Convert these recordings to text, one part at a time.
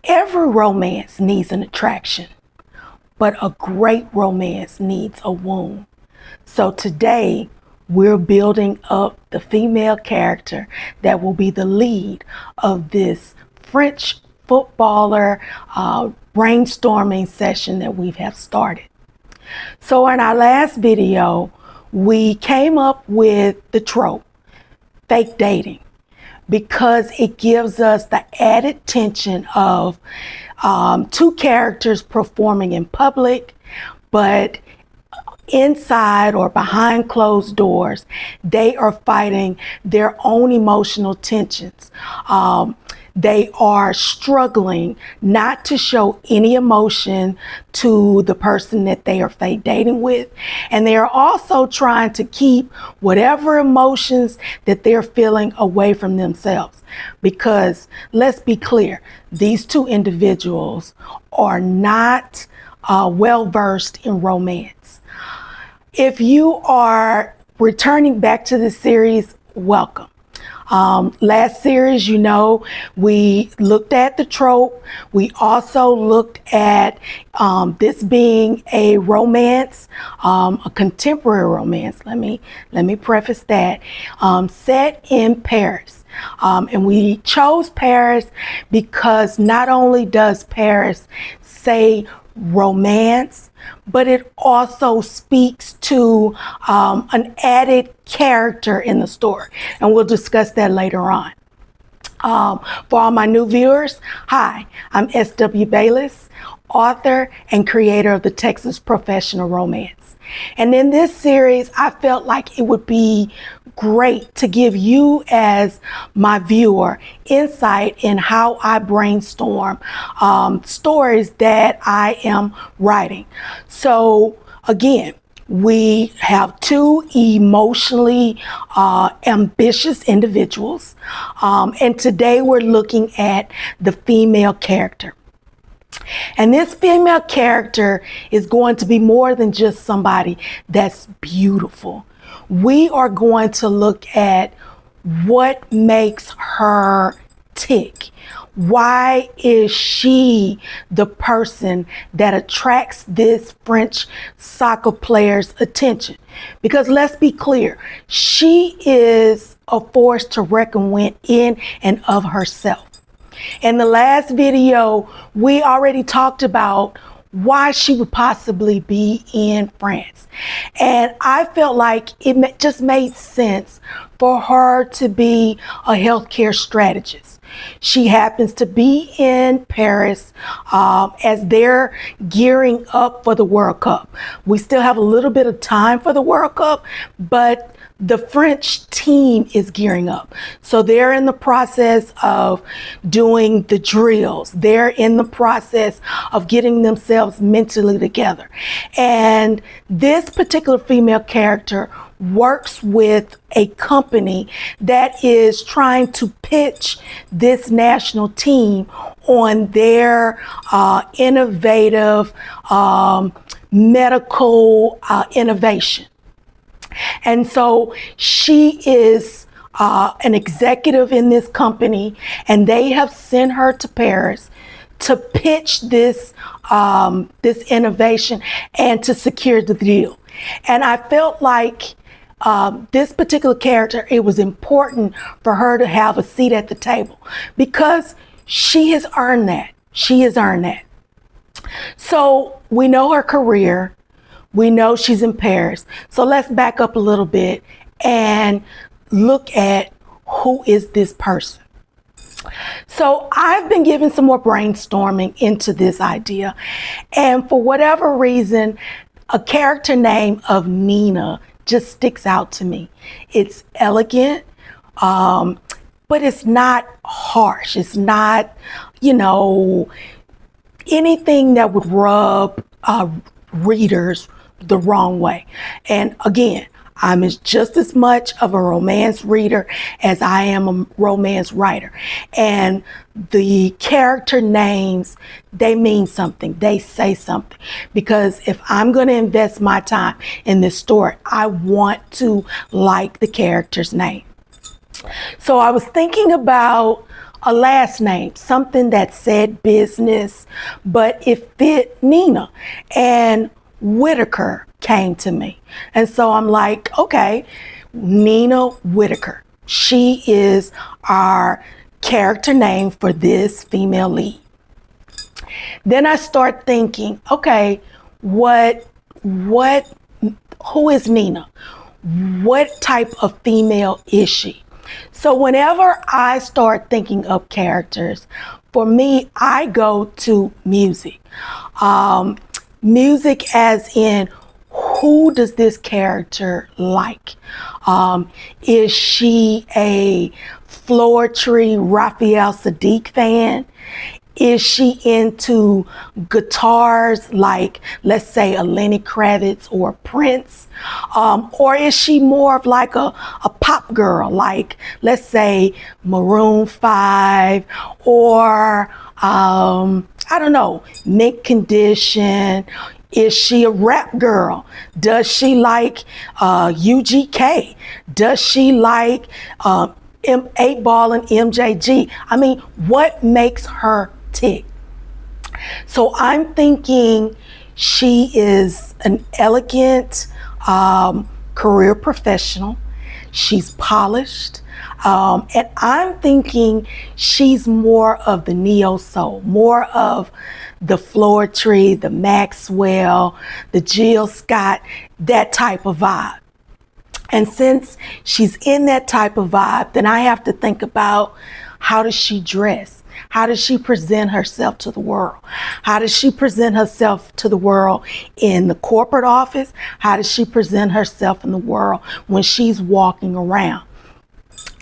Every romance needs an attraction, but a great romance needs a wound. So today, we're building up the female character that will be the lead of this French footballer brainstorming session that we have started. So in our last video, we came up with the trope, fake dating, because it gives us the added tension of two characters performing in public, but inside or behind closed doors, they are fighting their own emotional tensions. They are struggling not to show any emotion to the person that they are fake dating with. And they are also trying to keep whatever emotions that they're feeling away from themselves. Because let's be clear, these two individuals are not well-versed in romance. If you are returning back to this series, welcome. Last series, you know, we looked at the trope. We also looked at this being a romance, a contemporary romance. Let me preface that, set in Paris. And we chose Paris because not only does Paris say romance, but it also speaks to an added character in the story. And we'll discuss that later on. For all my new viewers, hi, I'm S.W. Bayless, author and creator of the Texas Professional Romance. And in this series, I felt like it would be great to give you as my viewer insight in how I brainstorm stories that I am writing. So again, we have two emotionally ambitious individuals, and today we're looking at the female character. And this female character is going to be more than just somebody that's beautiful. We are going to look at what makes her tick. Why is she the person that attracts this French soccer player's attention? Because let's be clear, she is a force to reckon with in and of herself. In the last video, we already talked about why she would possibly be in France. And I felt like it just made sense for her to be a healthcare strategist. She happens to be in Paris as they're gearing up for the World Cup. We still have a little bit of time for the World Cup, but the French team is gearing up. So they're in the process of doing the drills. They're in the process of getting themselves mentally together. And this particular female character works with a company that is trying to pitch this national team on their innovative medical innovation. And so she is an executive in this company, and they have sent her to Paris to pitch this this innovation and to secure the deal. And I felt like this particular character, it was important for her to have a seat at the table because she has earned that. She has earned that. So we know her career. We know she's in Paris. So let's back up a little bit and look at who is this person. So I've been given some more brainstorming into this idea. And for whatever reason, a character name of Nina just sticks out to me. It's elegant, but it's not harsh. It's not, you know, anything that would rub readers the wrong way. And again, I'm just as much of a romance reader as I am a romance writer. And the character names, they mean something. They say something. Because if I'm going to invest my time in this story, I want to like the character's name. So I was thinking about a last name, something that said business, but it fit Nina. And Whitaker came to me. And so I'm like, okay, Nina Whitaker. She is our character name for this female lead. Then I start thinking, okay, who is Nina? What type of female is she? So whenever I start thinking of characters, for me, I go to music. Music as in, who does this character like? Is she a Floetry, Raphael Saadiq fan? Is she into guitars like, let's say, a Lenny Kravitz or Prince? Or is she more of like a pop girl, like, let's say, Maroon 5 or, I don't know, Mint Condition? Is she a rap girl? Does she like UGK? Does she like 8Ball and MJG? I mean, what makes her tick? So I'm thinking she is an elegant career professional. She's polished. And I'm thinking she's more of the NeoSoul, more of the Floetry, the Maxwell, the Jill Scott, that type of vibe. And since she's in that type of vibe, then I have to think about, how does she dress? How does she present herself to the world? How does she present herself to the world in the corporate office? How does she present herself in the world when she's walking around?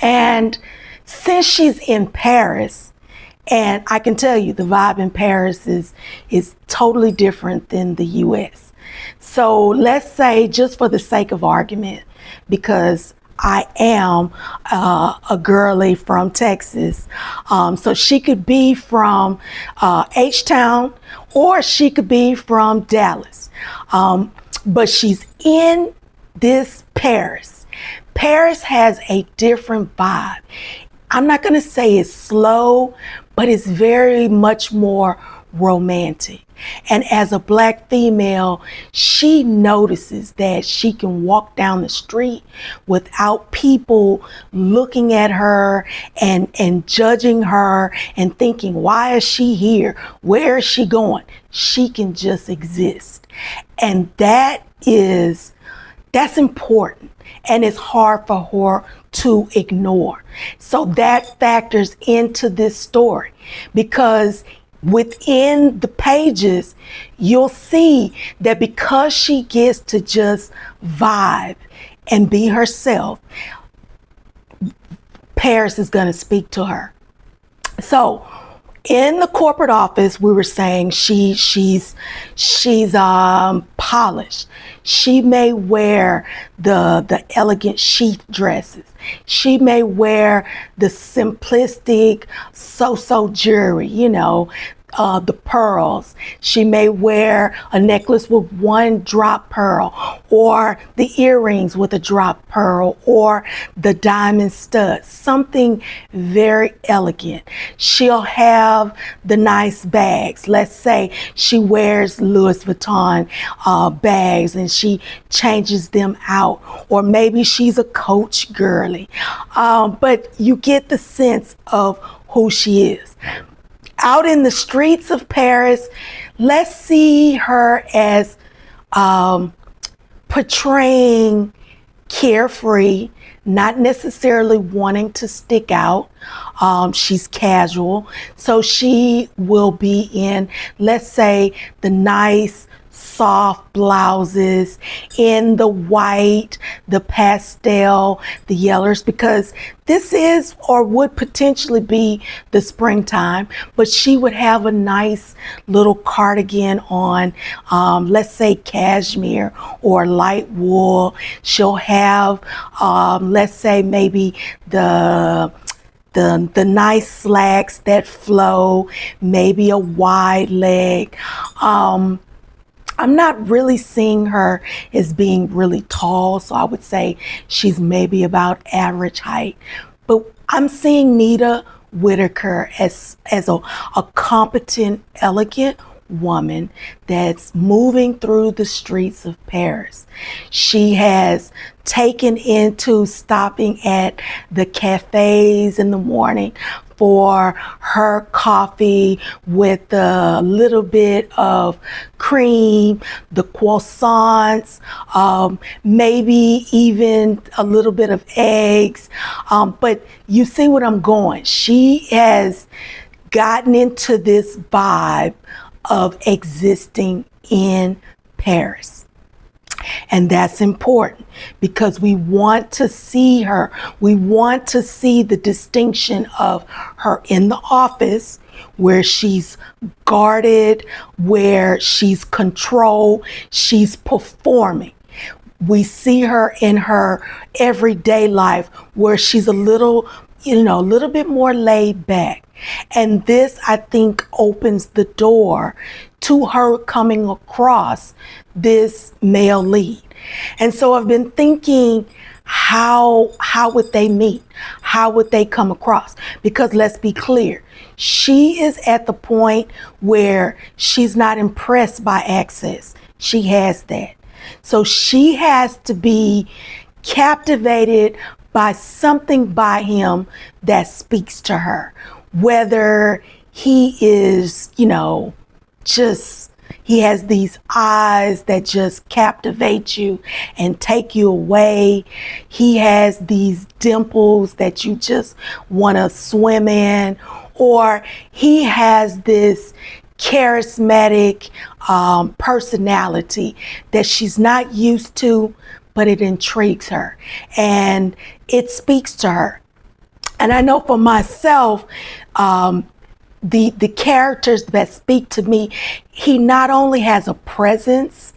And since she's in Paris, and I can tell you the vibe in Paris is totally different than the US. So let's say, just for the sake of argument, because I am a girly from Texas, so she could be from H-Town or she could be from Dallas, but she's in this Paris. Paris has a different vibe. I'm not going to say it's slow, but it's very much more romantic. And as a Black female, she notices that she can walk down the street without people looking at her and judging her and thinking, why is she here? Where is she going? She can just exist. And that's important. And it's hard for her to ignore. So that factors into this story, because within the pages, you'll see that because she gets to just vibe and be herself, Paris is going to speak to her. So in the corporate office, we were saying she's polished. She may wear the elegant sheath dresses. She may wear the simplistic so-so jewelry, the pearls. She may wear a necklace with one drop pearl, or the earrings with a drop pearl, or the diamond studs, something very elegant. She'll have the nice bags. Let's say she wears Louis Vuitton bags and she changes them out, or maybe she's a Coach girly, but you get the sense of who she is. Out in the streets of Paris, let's see her as portraying carefree, not necessarily wanting to stick out. She's casual, so she will be in, let's say, the nice soft blouses, in the white, the pastel, the yellows, because this is or would potentially be the springtime, but she would have a nice little cardigan on, let's say cashmere or light wool. She'll have, let's say maybe the nice slacks that flow, maybe a wide leg. I'm not really seeing her as being really tall, so I would say she's maybe about average height. But I'm seeing Nina Whitaker as a competent, elegant woman that's moving through the streets of Paris. She has taken into stopping at the cafes in the morning for her coffee with a little bit of cream, the croissants, maybe even a little bit of eggs. But you see what I'm going. She has gotten into this vibe of existing in Paris. And that's important because we want to see her. We want to see the distinction of her in the office where she's guarded, where she's controlled, she's performing. We see her in her everyday life where she's a little bit more laid back. And this, I think, opens the door to her coming across this male lead. And so I've been thinking, how would they meet? How would they come across? Because let's be clear, she is at the point where she's not impressed by access. She has that. So she has to be captivated by something by him that speaks to her. Whether he is, he has these eyes that just captivate you and take you away. He has these dimples that you just want to swim in, or he has this charismatic personality that she's not used to, but it intrigues her and it speaks to her. And I know for myself, the characters that speak to me, he not only has a presence,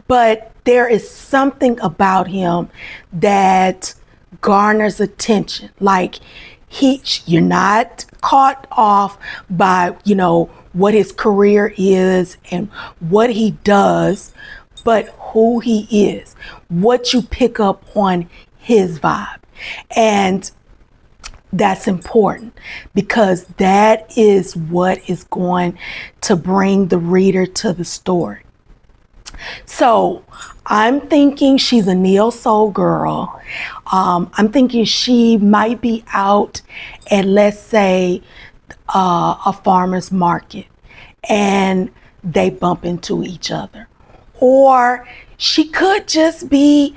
but there is something about him that garners attention. Like you're not caught off by, what his career is and what he does, but who he is, what you pick up on his vibe. And that's important because that is what is going to bring the reader to the story. So I'm thinking she's a NeoSoul girl. I'm thinking she might be out at, let's say, a farmer's market and they bump into each other. Or she could just be,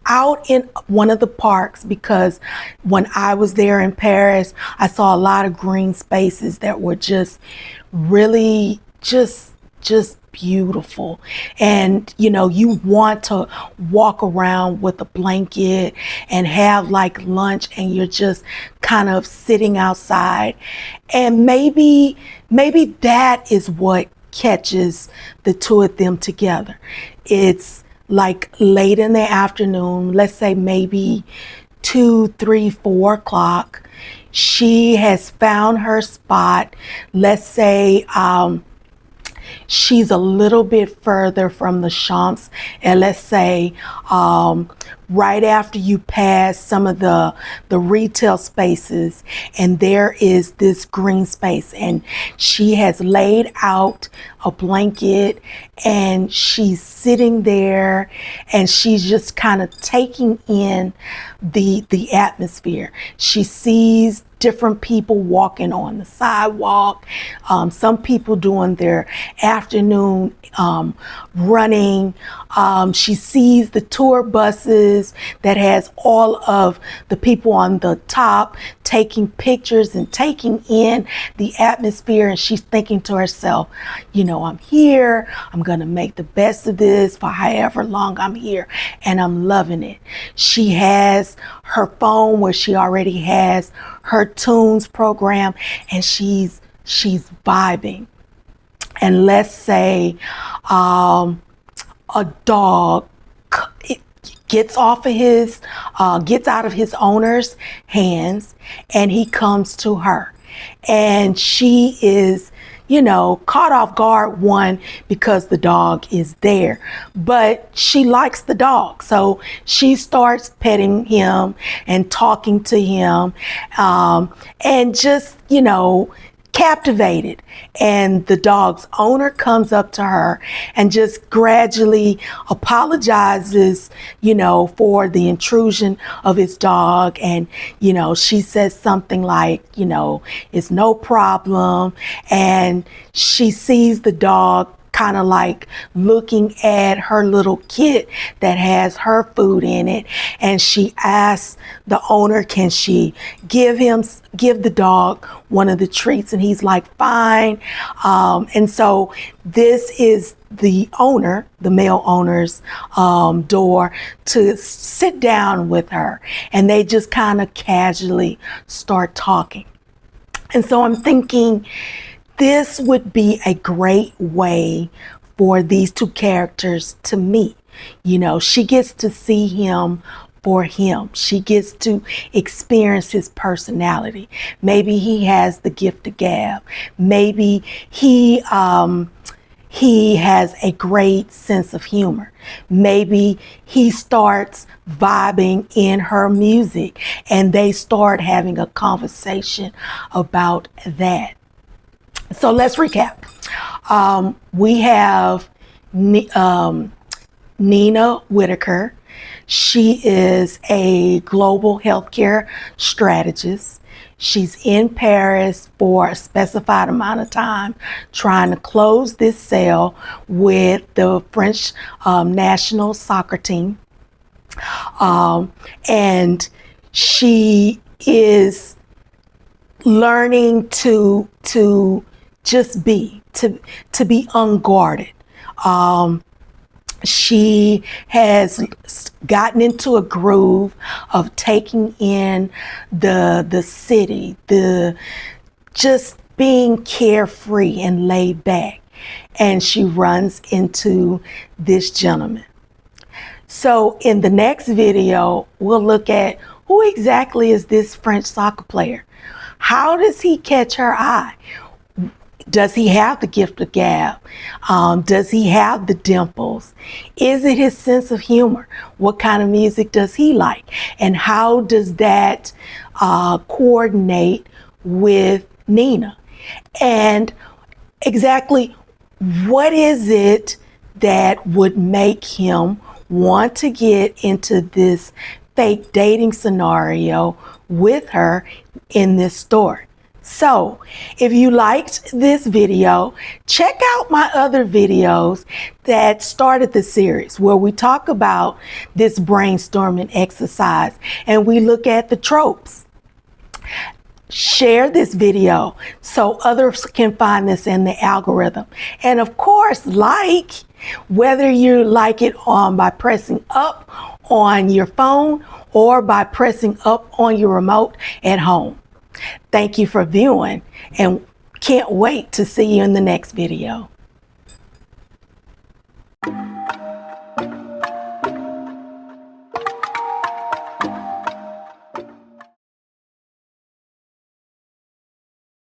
out in one of the parks, because when I was there in Paris, I saw a lot of green spaces that were just really just beautiful. And you want to walk around with a blanket and have like lunch, and you're just kind of sitting outside, and maybe that is what catches the two of them together. It's like late in the afternoon, let's say maybe 2, 3, 4 o'clock. She has found her spot. Let's say she's a little bit further from the Champs, and let's say right after you pass some of the retail spaces, and there is this green space, and she has laid out a blanket and she's sitting there and she's just kind of taking in the atmosphere. She sees different people walking on the sidewalk, some people doing their afternoon running. She sees the tour buses that has all of the people on the top taking pictures and taking in the atmosphere, and she's thinking to herself, I'm here, I'm gonna make the best of this for however long I'm here, and I'm loving it. She has her phone where she already has her tunes program, and she's vibing. And let's say a dog gets out of his owner's hands, and he comes to her, and she is caught off guard, one, because the dog is there, but she likes the dog. So she starts petting him and talking to him, and just, captivated. And the dog's owner comes up to her and just gradually apologizes, for the intrusion of his dog. And, she says something like, it's no problem. And she sees the dog kind of like looking at her little kit that has her food in it, and she asks the owner, can she give the dog one of the treats, and he's like, fine. And so this is the male owner's door to sit down with her, and they just kind of casually start talking. And so I'm thinking, this would be a great way for these two characters to meet. She gets to see him for him. She gets to experience his personality. Maybe he has the gift of gab. Maybe he has a great sense of humor. Maybe he starts vibing in her music and they start having a conversation about that. So let's recap. We have Nina Whitaker. She is a global healthcare strategist. She's in Paris for a specified amount of time, trying to close this sale with the French national soccer team. And she is learning to just be unguarded. She has gotten into a groove of taking in the city, just being carefree and laid back. And she runs into this gentleman. So in the next video, we'll look at who exactly is this French soccer player. How does he catch her eye? Does he have the gift of gab? Does he have the dimples? Is it his sense of humor? What kind of music does he like? And how does that coordinate with Nina? And exactly what is it that would make him want to get into this fake dating scenario with her in this story? So if you liked this video, check out my other videos that started the series where we talk about this brainstorming exercise and we look at the tropes. Share this video so others can find this in the algorithm. And of course, whether you like it by pressing up on your phone or by pressing up on your remote at home. Thank you for viewing and can't wait to see you in the next video.